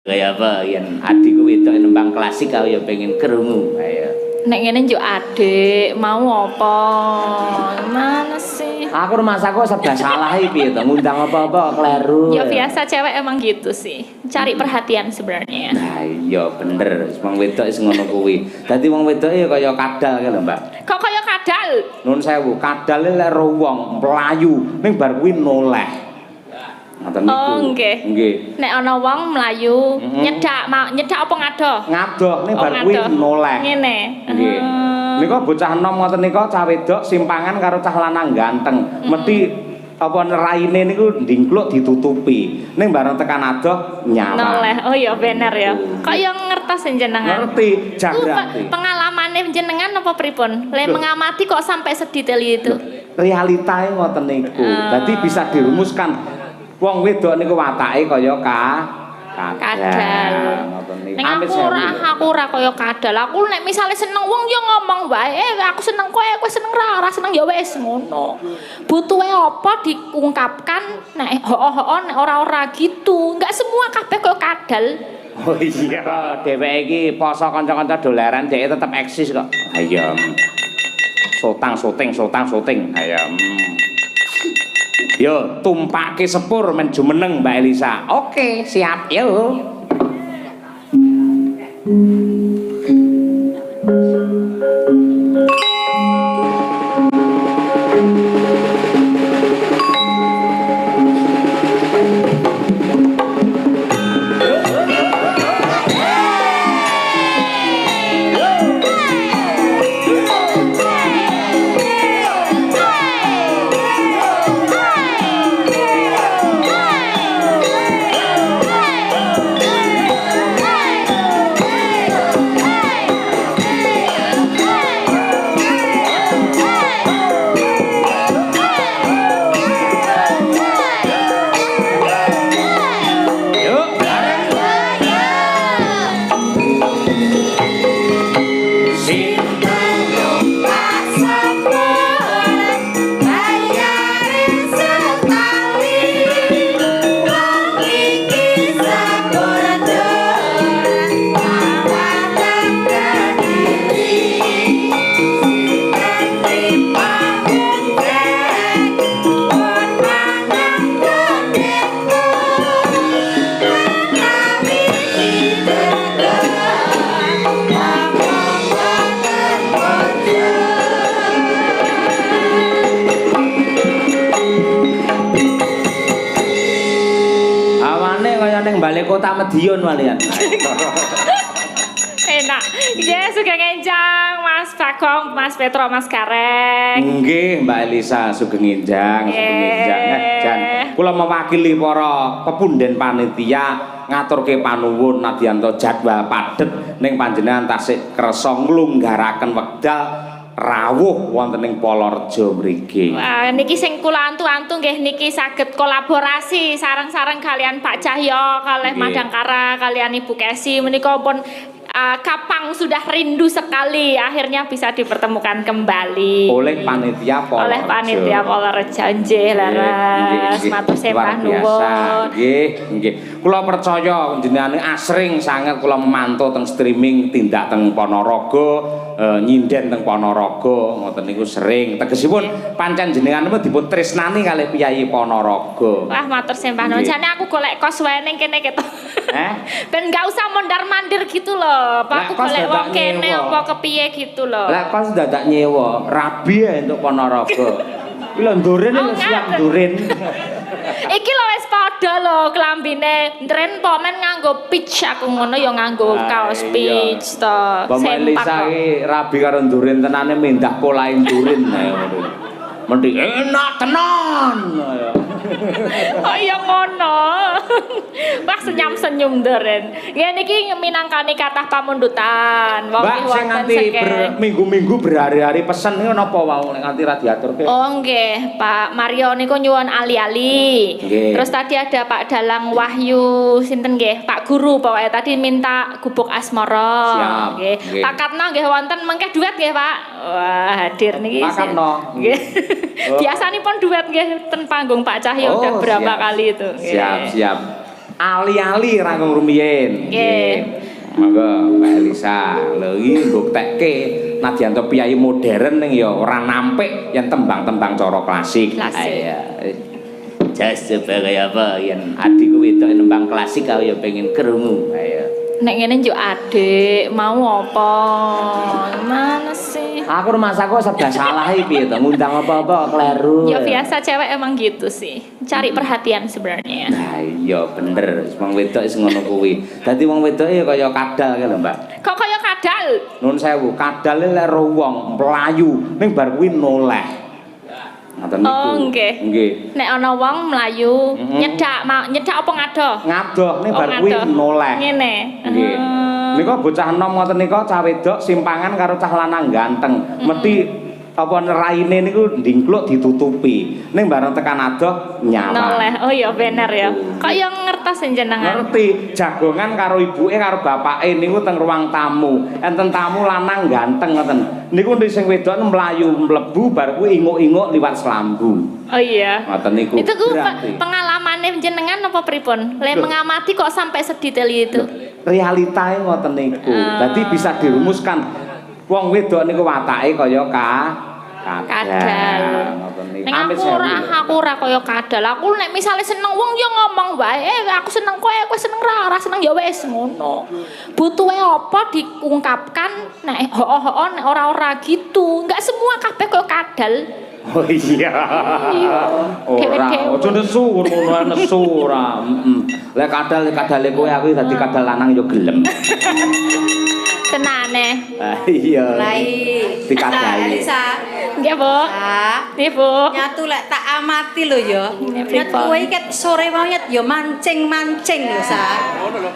Kaya apa yen adikku wedok nembang klasik kau ya pengen krungu. Ayo. Nek ngene njuk adik, mau apa? Mana sih? Aku rumah saku serba salah piye to ngundang apa-apa kleru. Ya biasa cewek emang gitu sih. Cari perhatian sebenarnya. Nah, iya bener. Wong wedok wis ngono kuwi. Dadi wong wedok ya kaya kadal kae lho, Mbak. Kok kaya kadal? Nuwun sewu, kadal lek ro wong mlayu ning bar kuwi noleh. Ngoten niku. Oh, nggih. Nggih. Nek ana wong mlayu, nyedak apa ngadoh? Ngadoh ning bar kuwi noleh. Ngene. Nggih. Nika bocah enom ngoten nika cah wedok simpangan karo cah lanang ganteng. Mesti apa raine niku ndingkluk ditutupi. Ning bareng tekan adoh nyawang. Noleh. Oh iya bener ya. Kok yo ngertos jenengan. Ngerti, jagrati. Pengalamane jenengan apa pripun? Le mengamati kok sampai sedetail itu. Realitae ngoten niku. Dadi bisa dirumuskan. Wong wedok niku watake kaya kadal. Ngoten niku. Ning aku ora kaya kadal. Aku nek misale seneng wong ya ngomong wae, aku seneng kowe seneng ora seneng ya wis ngono. Butuhe apa diungkapkan, nek ho-ho nek ora gitu. Enggak semua kabeh kaya kadal. Oh iya, dheweke iki poso kanca-kanca dolaran dhek tetep eksis kok. Ayo. Sotang. Ayo. Yo, tumpake sepur men jumeneng Mbak Elisa. Oke, siap. Yo. Balik kota Medion walian. Enak. Ya sugeng enjang Mas Bagong, Mas Petro, Mas Kareng. Nggih, Mbak Elisa sugeng enjang. Jan kula mewakili para pepunden panitia ngaturke panuwun nadyanto jadwal padhet ning panjenengan tasih kersa ngluanggaraken wekdal rawuh wonten ing Polorejo mriki. Wah, niki sing kula antu-antu nggih niki saged kolaborasi sareng-sareng kalian Pak Cahyo kalih Madangkara kalian Ibu Kesi menika pun kapang sudah rindu sekali akhirnya bisa dipertemukan kembali oleh panitia Polorejo nggih laras matur sembah nuwun. Nggih. Kula percaya jenengane asring sanget kula memantau teng streaming tindak teng Ponorogo, nyinden teng Ponorogo ngoten niku sering. Tegesipun pancen jenengan dipun tresnani kalih Piyayi Ponorogo. Wah matur sembah nuwun. Jane aku golek kos wae ning kene ketok. Ben enggak usah mondar-mandir gitu loh. Apa aku golek wong kene apa kepiye gitu loh. Lah kos dadak nyewa, rabi ya untuk Ponorogo. Kuwi lho nduren wis siap nduren. Iki lho wis padha lho klambine ndren pomen nganggo peach aku ngono ya nganggo kaos peach to. Mbak Elisa iki rabi karo nduren tenane mendah polahe nduren ngono. Mendhi enak tenan. Oh iya ngono. Wah senyum-senyum nderen. Nggih niki minangkani kathah pamundutan. Mbak sing nganti minggu-minggu berhari-hari pesen niku napa wau nek nganti ra diaturke? Oh nggih, Pak Mario niku nyuwun ali-ali. Terus tadi ada Pak Dalang Wahyu sinten nggih, Pak Guru pokoke tadi minta gubuk asmara. Nggih. Pak Katno nggih wonten mengke duet nggih, Pak. Wah, hadir niki. Pak Katno. Nggih. Biasanipun duet nggih ten panggung Pak Cahyo udah berapa kali itu. Siap. ali-ali rangkung rumiyin. Nggih. Monggo Mbak Elisa. Lho iki mbuktekke nadyan to piyayi modern ning ya ora nampik yen tembang-tembang cara klasik. Klasik. Jas coba kaya apa yen adikku wedok nembang klasik kau ya pengen krungu. Ayo. Nek ngene njuk adik, mau apa? Mana sih? Aku rumah saku serba salah piye to ngundang apa-apa kleru. Ya biasa cewek emang gitu sih. Cari perhatian sebenarnya. Nah iya bener, wong wedok wis ngono kuwi. Dadi wong wedok ya kaya kadal kaya lho, Mbak. Kok kaya kadal? Nun sewu, kadal lek ro wong mlayu ning bar kuwi noleh. Ngoten niku. Oh, nggih. Nggih. Nek ana wong mlayu, nyedak apa ngadoh? Ngadoh ning bar kuwi ngadoh. noleh. Ngene. Nggih. Nika bocah enom ngoten nika cah wedok simpangan karo cah lanang ganteng. Mesti apa raine niku ndingkluk ditutupi. Ning bareng tekan adoh nyaman. Noleh. Oh iya bener ya. Kok yang ngertos jenengan? Ngerti, jagongan karo ibuke karo bapake niku teng ruang tamu. Enten tamu lanang ganteng ngoten. Niku sing wedok mlayu mlebu bar kuwi inguk-inguk liwat selambu. Oh iya. Ngoten niku. Itu ku berarti pengalamane jenengan apa pripun? Le mengamati kok sampai sedetail itu? realitae ngoten niku. Dadi bisa dirumuskan wong wedok niku watake kaya kadal. Ngoten niku. Ning aku ora kaya kadal. Aku nek misale seneng wong ya ngomong wae, aku seneng kowe seneng ora seneng ya wis ngono. Butuhe apa diungkapkan nek hoo nek ora gitu. Enggak semua kabeh kaya kadal. Oh iya. Ora, aja nesu ngono nesu ora. Lek kadale kowe aku dadi kadal lanang ya gelem. Tenane. Ah iya. Mulai. Dikadali. Elisa. Nggih, Bu. Nggih, Bu. Nyatu lek tak amati lho ya. Nyat kowe iki sore mau nyat ya mancing-mancing lho, Sa.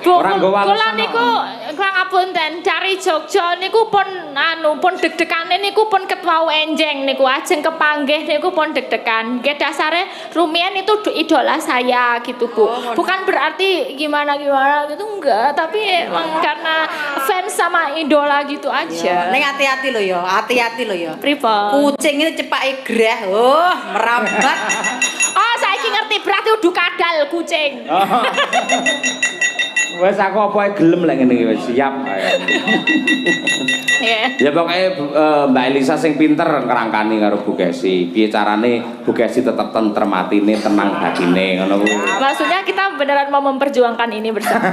Ora nggo walus. Kula niku ngapunten dari Jogja niku pun pun deg-degane niku pun ketwau enjeng niku ajeng kepanggih niku pun deg-degan. Nggih dasare rumiyin itu idola saya gitu, Bu. Bukan berarti gimana gitu enggak, tapi emang karena fans sama idola gitu aja. Ning hati-hati lho ya, hati-hati lho ya. Pripun? Kucing itu cepake greh. Oh, merambat. Oh, saiki ngerti berarti udah kadal kucing. Wes aku apa gelem lek ngene iki wis siap. Ya pokoke Mbak Elisa sing pinter ngrangkani karo Bu Gesi. Piye carane Bu Gesi tetep tentrem atine, tenang batine ngono kuwi. Maksudnya kita beneran mau memperjuangkan ini bersama.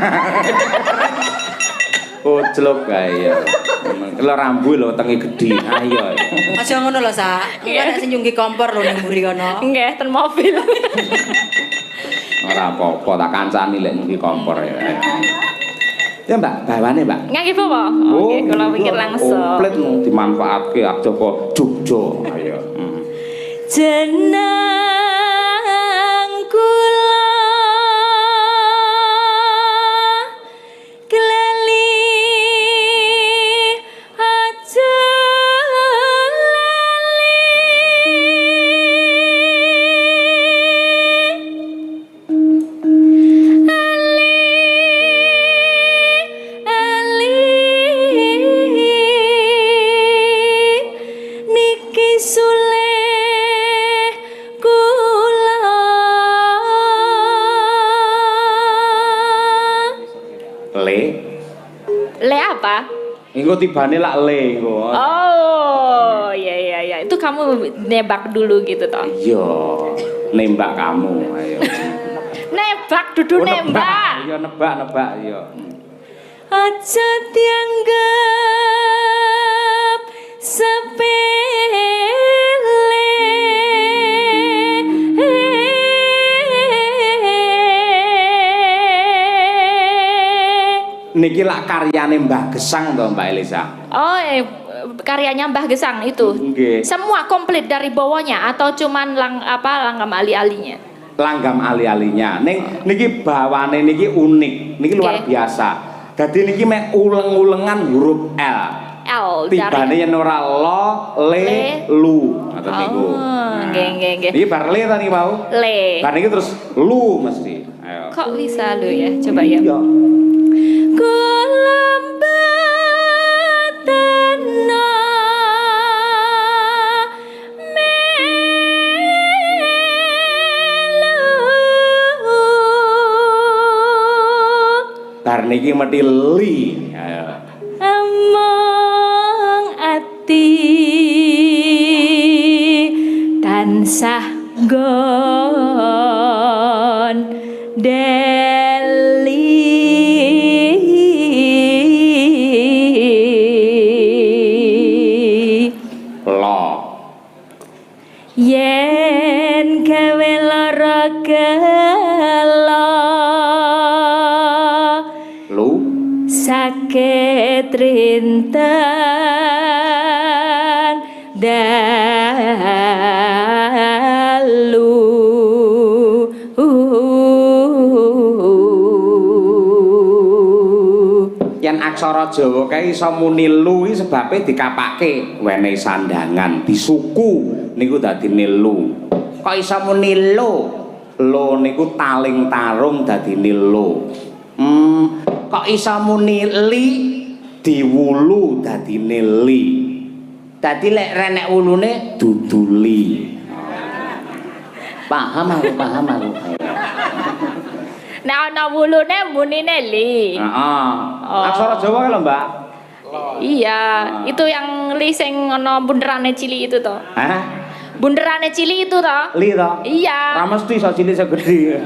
Ojlok kae ya. Kelo rambu lho wetenge gedhi. Ayo. Aja ngono lho, Sa. Kuwi nek sing nyunggi kompor lho ning mburi kono. Nggih, ten mobil. Ora apa-apa tak kancani lek nyunggi kompor ya. Ya Mbak, bawane Mbak. Nggih, Bu. Oke, kula pikir langsung. Komplit dimanfaatke aja kok Jogja. Ayo. Jeneng kula Engko tibane lak le engko. Oh, iya. Itu kamu nebak dulu gitu toh. Iya, nembak kamu. Ayo. Nebak dudu nembak. Iya nebak iya. Aja dianggap sepele. Niki lak karyane Mbah Gesang to Mbak Elisa. Oh, karyanya Mbah Gesang itu. Nggih. Semua komplit dari bawahnya atau cuman langgam ali-alinya? Langgam ali-alinya. Niki bawane niki unik. Niki luar biasa. Dadi niki mek uleng-ulengan huruf L. L. Tibane yen ora lo, le, lu. Ngoten niku. Nggih. Iki bar le ta niki mau? Le. Bar niki terus lu mesti. Ayo. Kok bisa lu ya? Coba ya. Iya. niki mesti li. Ayo. Among ati tansah gon deli Lo yen gawe lara gelo lu sakit rinten dalu yen aksara Jawa kae iso muni lu iki sebabe dikapake wenehi sandangan disuku niku dadine lu kok iso muni lu niku taling tarung dadine lu kok iso muni li diwulu dadine li dadi lek renek wulune dudu li paham aku nek ana wulune munine li. heeh Oh. aksara Jawa lho Mbak Iya, itu yang li sing ana bunderane cili itu toh. hah Bunderane cili itu toh. li to Iya. ra mesti iso cilik iso gedhe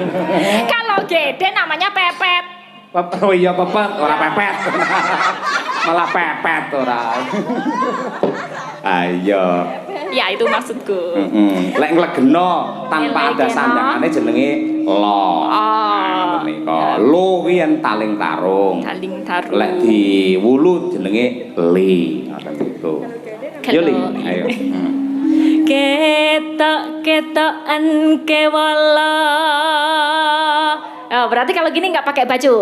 Kalau gede namanya pepet. oh iya pepet ora pepet malah pepet ora ayo Ya itu maksudku. lek nglegeno tanpa ada Nglegeno. sandangane jenenge lo Oh. menika lo kuwi yen taling tarung Taling taruh. lek diwulu jenenge li ngoten niku yo li ayo Ketok-ketokan kewala. Oh, berarti kalau gini nggak pakai baju.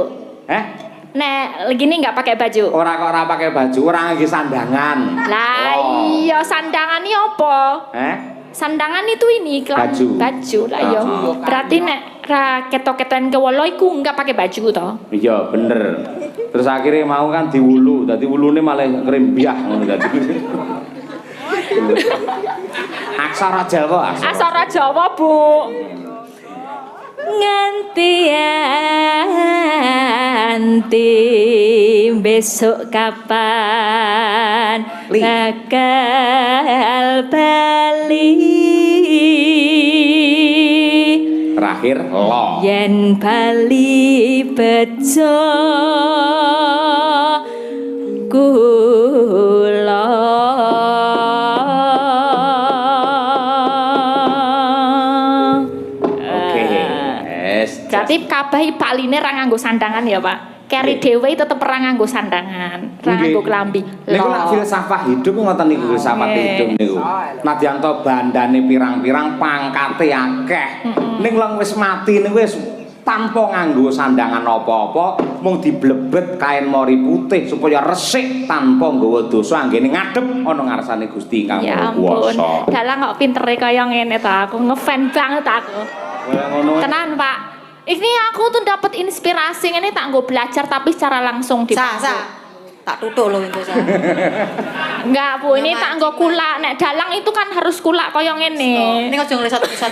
Nek gini nggak pakai baju. ora kok ora pakai baju ora ngangge sandangan Lah Lo. iya sandangan ini apa? Sandangan itu ini Baju. baju lah iya. Berarti nek ra ketok-ketokan kewala iku nggak pakai baju toh. iya bener terus akhirnya mau kan diwulu dadi wulune malah ngrembyah ngono dadi aksara Jawa Aksara Jawa, Bu. Nganti besok kapan Li. bakal bali terakhir lo yen bali bejo kula. oke yes Berarti kabeh baline ra nganggo sandangan ya, Pak. Keri dhewe tetep ra nganggo sandangan, ra nganggo klambi. niku lak filsafat hidup ngoten niku filsafat hidup niku nadyan to bandane pirang-pirang pangkate akeh ning leng wis mati niku wis tanpa nganggo sandangan apa-apa mung diblebet kain mori putih supaya resik tanpa nggawa dosa anggene ngadep ana ngarsane Gusti Kang Ya Maha ampun. Kuwasa Dalang kok pintere kaya ngene ta, aku ngefan banget aku. kaya ngono Tenan, Pak. Ini aku tuh dapat inspirasi ini tak nggo belajar tapi secara langsung di Tak tutuk lho itu sa. Enggak, Bu, ini tak nggo kulak. Nek dalang itu kan harus kulak kaya ngene. Ini aja nglesat-nglesat.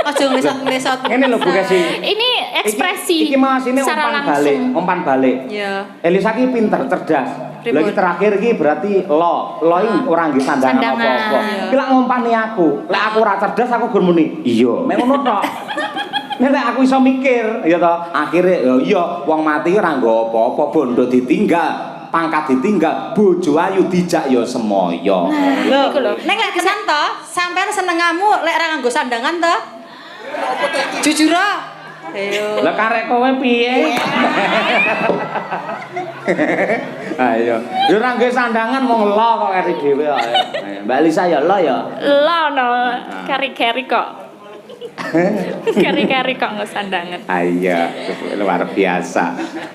Aja nglesat-nglesat. ngene lho Bu Kesi Ini ekspresi iki mas ini secara umpan balik Ya. Elisa ki pinter cerdas lagi terakhir ki berarti lo iki ora nggih sandangan Sandangan. apa-apa ki lak ngompani aku lek aku ora cerdas aku gur muni iya mek ngono tok nek aku iso mikir ya toh akhire ya iya wong mati ora nggo apa-apa bondo ditinggal pangkat ditinggal bojo ayu dijak ya semoyo Iku lho. Nek lek kesan to, sampean senengamu lek ra nganggo sandangan to? Jujur ah. Ayo. lah karek kowe piye ayo yo ora nggo sandangan mung lo kok kari dhewe ayo Mbak Lisa ya lo ya Lo no, keri-keri kok. Keri-keri kok nggak sandangan. ayo luar biasa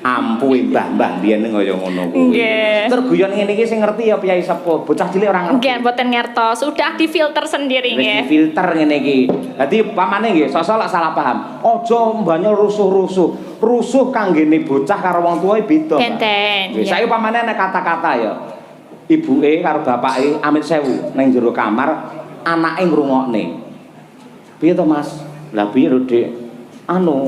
ampun mbah-mbah biyen kaya ngono kuwi Nggih. tur guyon ngene iki sing ngerti ya piyai sepuh bocah cilik ora ngerti Nggih, mboten ngertos. Sudah difilter sendiri wis nggih. difilter ngene iki dadi pamane nggih sosok lak salah paham aja mbanyol rusuh kanggene bocah karo wong tuwa beda Benten. wis saiki pamane ana kata-kata ya ibuke karo bapake amit sewu ning jero kamar anake ngrungokne piye to Mas lah piye lho Dik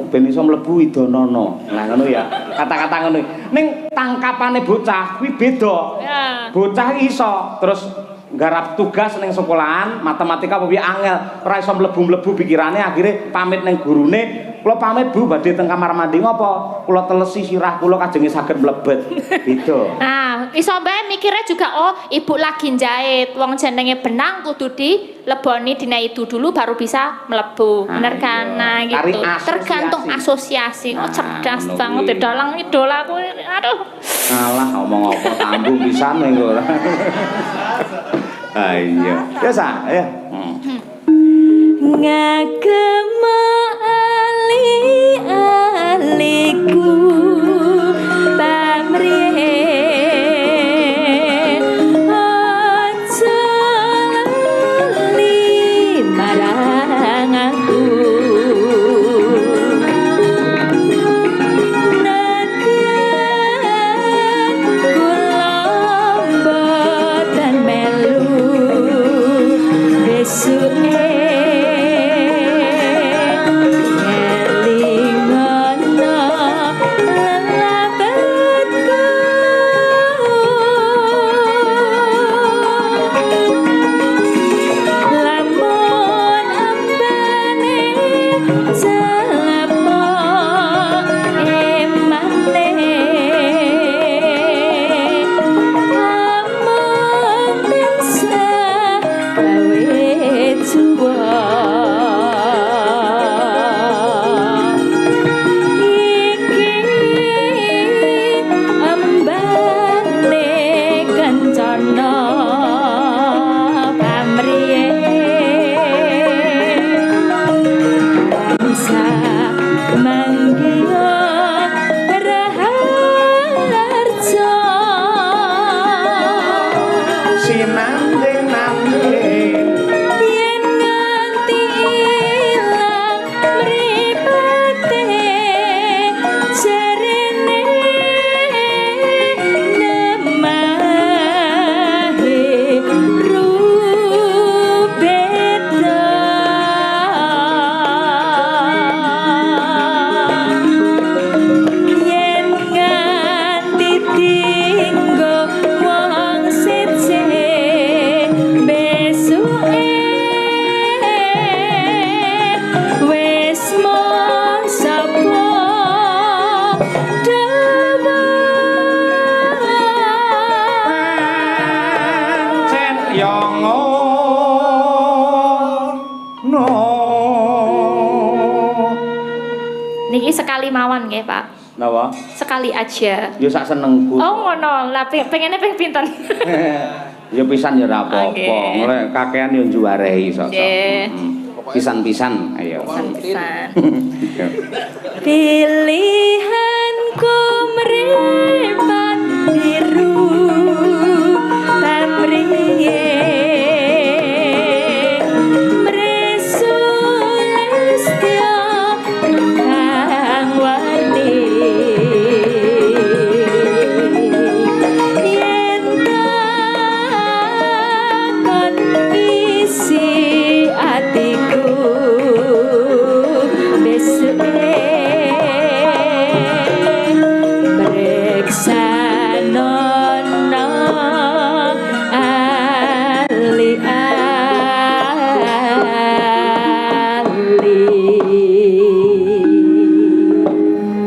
ben iso mlebu idonono. Lah ngono ya. Kata-kata ngono. Ning tangkapane bocah kuwi beda. Ya. Bocah iso terus nggarap tugas ning sekolahan, matematika apa piye angel, ora iso mlebu-mlebu pikirane akhire pamit ning gurune, kula pamit Bu badhe teng kamar mandi ngopo? Kula telesi sirah kula kajenge saged mlebet. Gitu. Nah, iso bae mikirnya juga oh, ibu lagi jahit. Wong jenenge benang kudu dileboni dina itu dulu baru bisa mlebu. Bener kan? Nah, gitu. Tergantung asosiasi. Oh, cerdas banget dalang idolaku. Aduh. Alah ngomong apa tanggung pisan engko ora. Ayo. Ya sa, ya. Ngagema ali-aliku pamrihe aja lali marang aku nadyan kula mboten melu besuke Niki sekali mawon nggih, Pak. Napa? Sekali aja. Ya sak senengku. Oh, ngono. Lah pengene ping pinten? Ya pisan ya ora apa-apa. Okay. Mulai kakean yo njuwarehi sok-sok. Nggih. Pisan-pisan, ayo. Pisan. Pilihanku mripat biru pamriye mresulestya kang wani yen takon isi atiku besuke Breksanono ali-ali.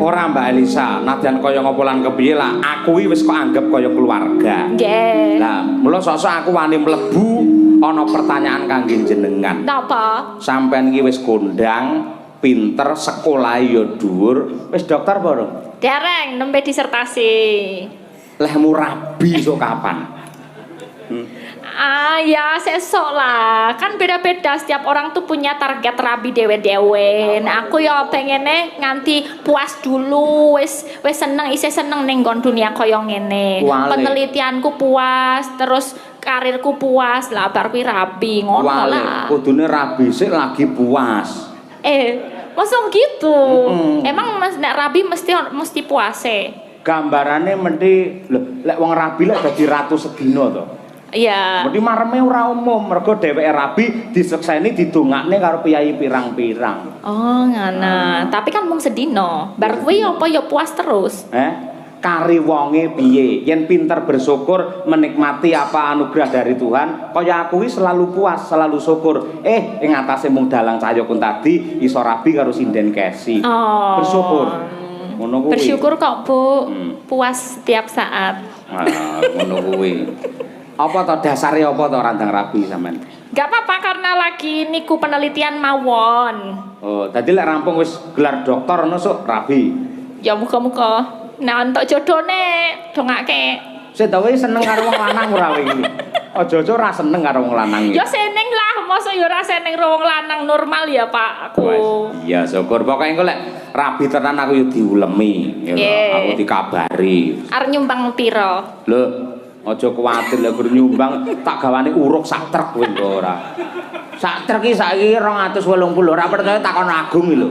Ora Mbak Elisa, nadyan kaya ngopo lan kepiye lah, aku iki wis kok anggap kaya keluarga. Nggih. Lah, mula sosok aku wani mlebu ana pertanyaan kangge jenengan. Napa? Sampeyan iki wis kondang, pinter, sekolah ya dhuwur, wis dokter apa ora? Dereng nembe disertasi. Lehmu rabi sok kapan? Ah ya sesok lah. Kan beda-beda setiap orang tuh punya target rabi dewe-dewe. Nah, aku ya pengennya nganti puas dulu, wis seneng isih seneng ning nggon dunia kaya ngene. Penelitianku puas, terus karirku puas lah bar kuwi rabi ngono lah. Kudune rabi sik lagi puas. Masa gitu? Emang Mas nek rabi mesti puase. Gambarane mesti lho, lek wong rabi lek dadi ratu sedina to. Iya. Mesti mareme ora umum, mergo dheweke rabi disekseni didongakne karo piyai pirang-pirang. Oh, ngono. Tapi kan mung sedina. Bar kuwi apa ya puas terus? Kari wonge piye? Yen pinter bersyukur menikmati apa anugerah dari Tuhan, kaya aku iki selalu puas, selalu syukur. Ing atase mung dalang cahya kun tadi iso rabi karo sinden kesi. Oh. Bersyukur. Ngono kuwi. Bersyukur kok, Bu. Puas setiap saat. Ngono kuwi. Apa to dasare apa to randang rabi sampean? Gak apa-apa karena lagi niku penelitian mawon. Oh, tadi lek rampung wis gelar doktor ngono sok rabi. Ya muga-muga nek entuk jodhone dongake. Sik ta wis seneng karo wong lanang ora wingi. Aja-aja ora seneng karo wong lanang. Ya seneng lah, mosok ya ora seneng karo wong lanang normal ya, Pak. Aku. Iya, syukur. Pokoke engko lek rabi tenan aku yo diulemi, ya. Aku dikabari. Arep nyumbang pira? Lho, aja kuwatir lek gur nyumbang tak gawane uruk sak truk kowe engko ora. Sak truk iki saiki 280, ora percaya takon Agung iki lho.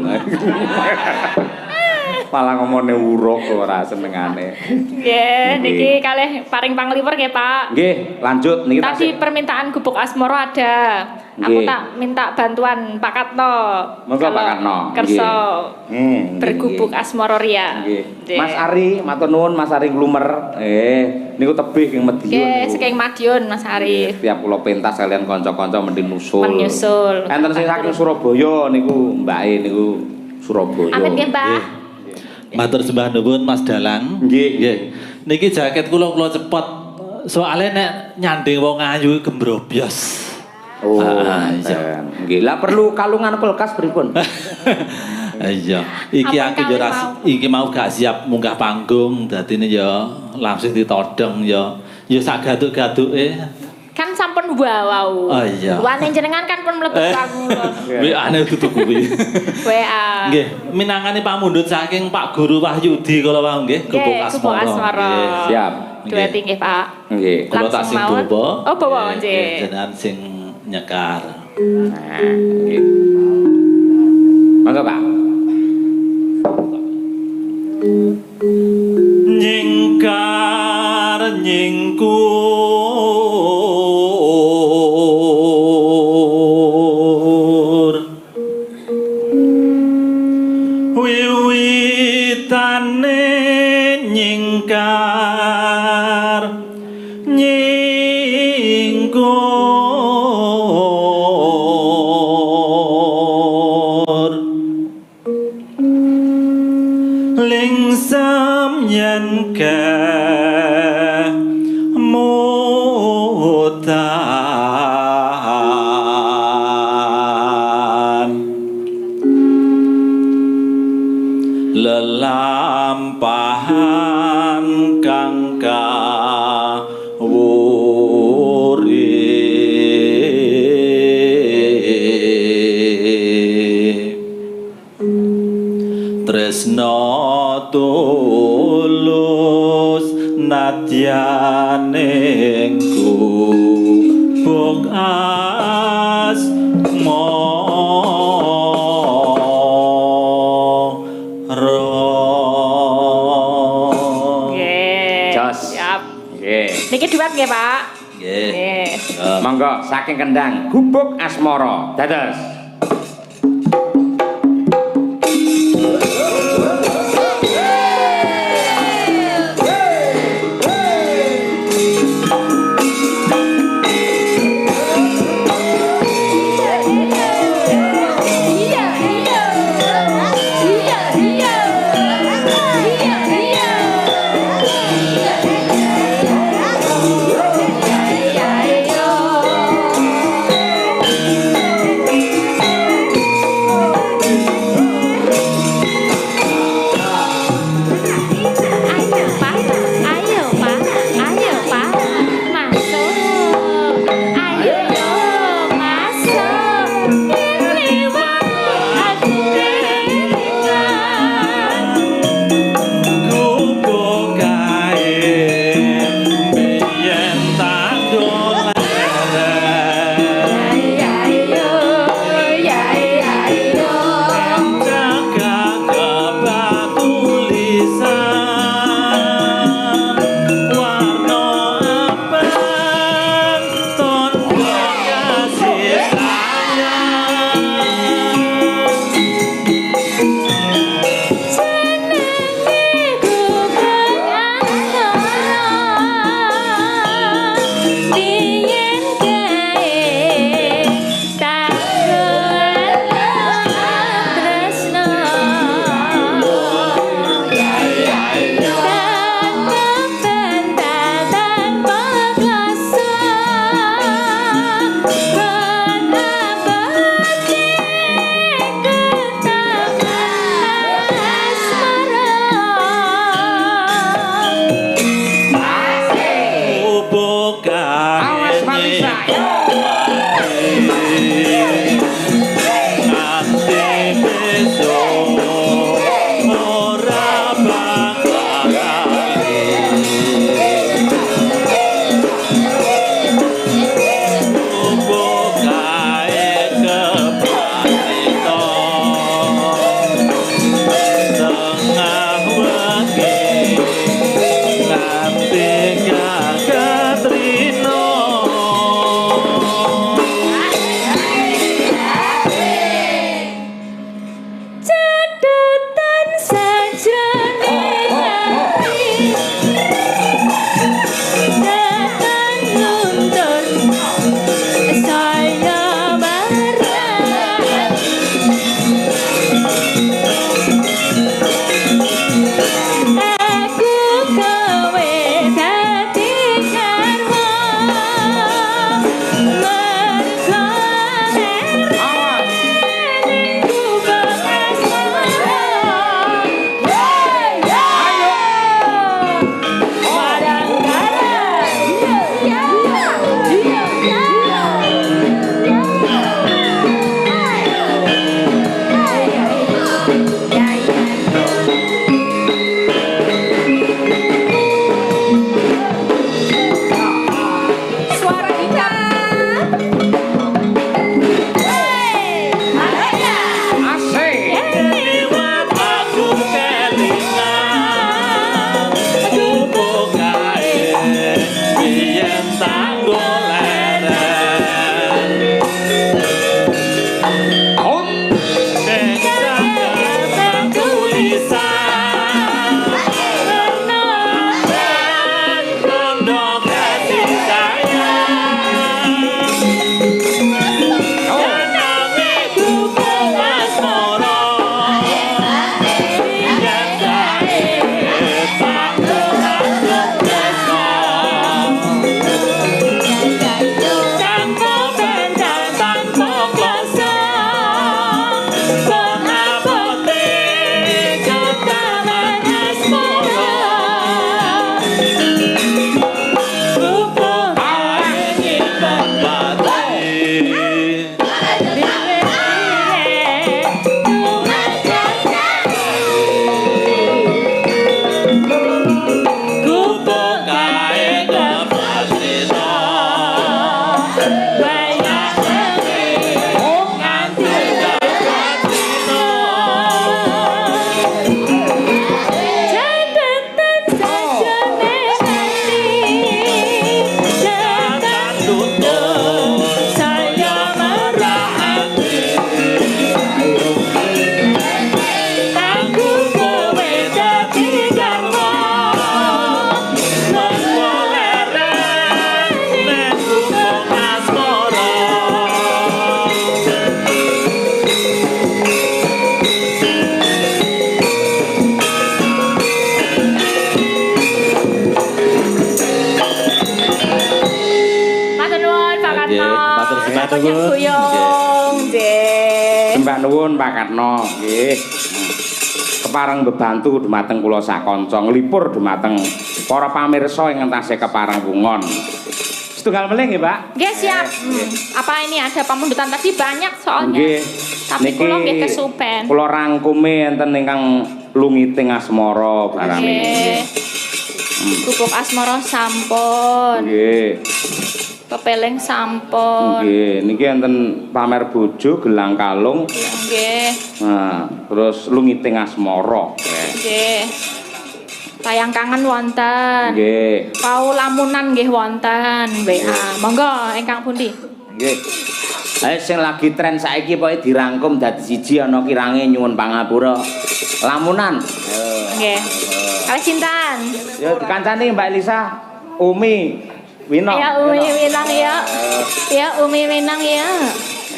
Malah ngomongnya uruk ora senengane. Nggih, niki kalih paring pangliwer nggih, Pak. Nggih, lanjut niki tadi permintaan gubuk asmoro ada. Aku tak minta bantuan Pak Katno. Monggo Pak Katno. Kerso. Bergubuk asmoro ria. Nggih. Mas Ari, matur nuwun Mas Ari Glumer. Niku tebih ing Madiun. Nggih, saking Madiun Mas Ari. Tiap kula pentas kalian kanca-kanca mendhi nusul. Menyusul. Enten sing saking Surabaya niku mbake niku Surabaya. Amit nggih, Mbah. Matur sembah nuwun Mas Dalang. Nggih. Niki jaket kula cepet. Soale nek nyanding wong ayu gembrobyos. Oh, iya. Nggih. Lah perlu kalungan kulkas pripun? Iya. Iki aku yo iki mau gak siap munggah panggung, dadine yo langsung ditodong yo. Yo sak gaduk-gaduke. Kan sampun wau. Oh iya. Wane jenengan kan pun mlebet kanggo. WA-ne tutu kuwi. WA. Nggih, minangkani pamundhut saking Pak Guru Wahyudi kala wau nggih, Gubuk Asmara. Siap. Dua tinggi, Pak. Nggih. Kula tak sing bawa. Oh, bawa nggih. Jenengan sing nyekar. Nah, nggih. Monggo, Pak. Nyingkar nyingkur wiwitane nyingkar nyingkur lingsam yen kemutan lelampahan kang kawuri tresno tulus nadyane gubuk asmara. Nggih. Siap. Nggih. Niki duet nggih, Pak. Nggih. Monggo saking Kendang Gubuk Asmara. Dados. Nggih, matur sembah Konyang nuwun. Buyung, nggih. Sembah nuwun Pak Katno, nggih. Kepareng bebantu dumateng kula sakanca nglipur dumateng para pamirsa ing entasé kepareng wungon. Setunggal melih nggih, Pak. Nggih, siap. Apa ini ada pamundutan tadi banyak soalnya. Nggih. Tapi kula nggih kesupen. Kula rangkume enten ingkang lungiting asmara barami. Nggih. Pupuk asmara sampun. Nggih. Kepeling sampun. Nggih, niki enten pamer bojo gelang kalung. Nggih. Nah, terus lungiting asmara. Nggih. Tayang kangen wonten. Nggih. Pau lamunan nggih wonten. WA. Monggo ingkang pundi? Nggih. Ayo sing lagi tren saiki pokoke dirangkum dadi siji ana kirange nyuwun pangapura. Lamunan. Nggih. Kalih sinten? Ya dikancani Mbak Elisa, Umi, Wino. Ya Umi Winang ya. Ya Umi Winang ya.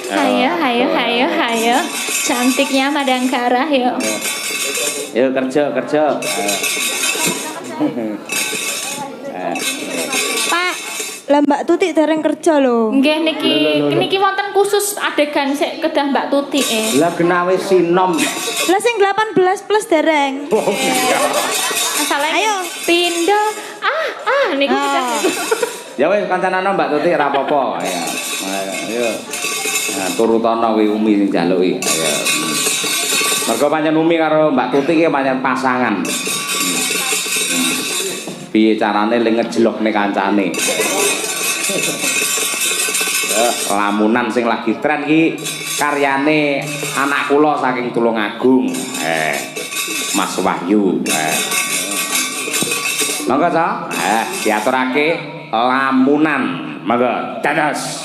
Hayo. Cantiknya Madangkara yuk. Yo kerja. Pak, lah Mbak Tuti dereng kerja lho. Nggih niki wonten khusus adegan sik kedah Mbak Tuti Lah genawe sinom. Lah sing 18 plus dereng. Masalahnya Ayo. Pindo. Niku kedah. Ya wis kancanana Mbak Tuti ora apa-apa. Ya. Ayo. Nah, turutana kuwi Umi sing jaluki. Ayo. Mergo pancen Umi karo Mbak Tuti ki pancen pasangan. Piye carane le ngejlokne kancane. Lamunan sing lagi tren ki karyane anak kula saking Tulungagung. Mas Wahyu. Monggo ta? Diaturake lamunan. Monggo, dados.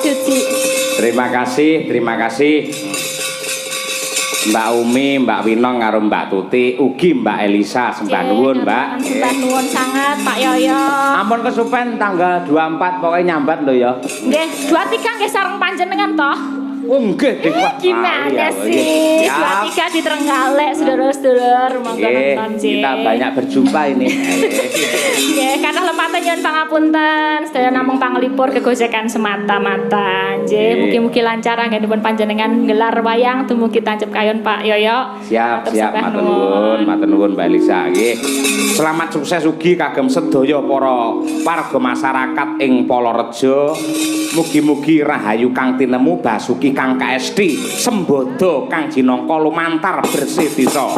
Cuci. Terima kasih. Mbak Umi, Mbak Winong karo Mbak Tuti, ugi Mbak Elisa sembah nuwun, Mbak. Sembah nuwun sangat Pak Yoyo. Ampun kesupen tanggal 24 pokoknya nyambat lho ya. Nggih, 23 nggih sareng panjenengan toh. Oh nggih, Dik. Gimana sih? 23 di Trenggalek, sedulur-sedulur, monggo nonton Jih. Kita banyak berjumpa ini. Nggih, kathah lepatan nyuwun pangapunten, sedaya namung panglipur kegojekan semata-mata. Nggih, mugi-mugi lancar anggenipun panjenengan gelar wayang dumugi tancep kayon Pak Yoyo. Siap, Matur sembah matur nuwun Mbak Elisa nggih. Selamat sukses ugi kagem sedaya para warga masyarakat ing Polorejo. Mugi-mugi rahayu kang tinemu, basuki kang kaesti, sembodo kang jinangka lumantar bersih desa.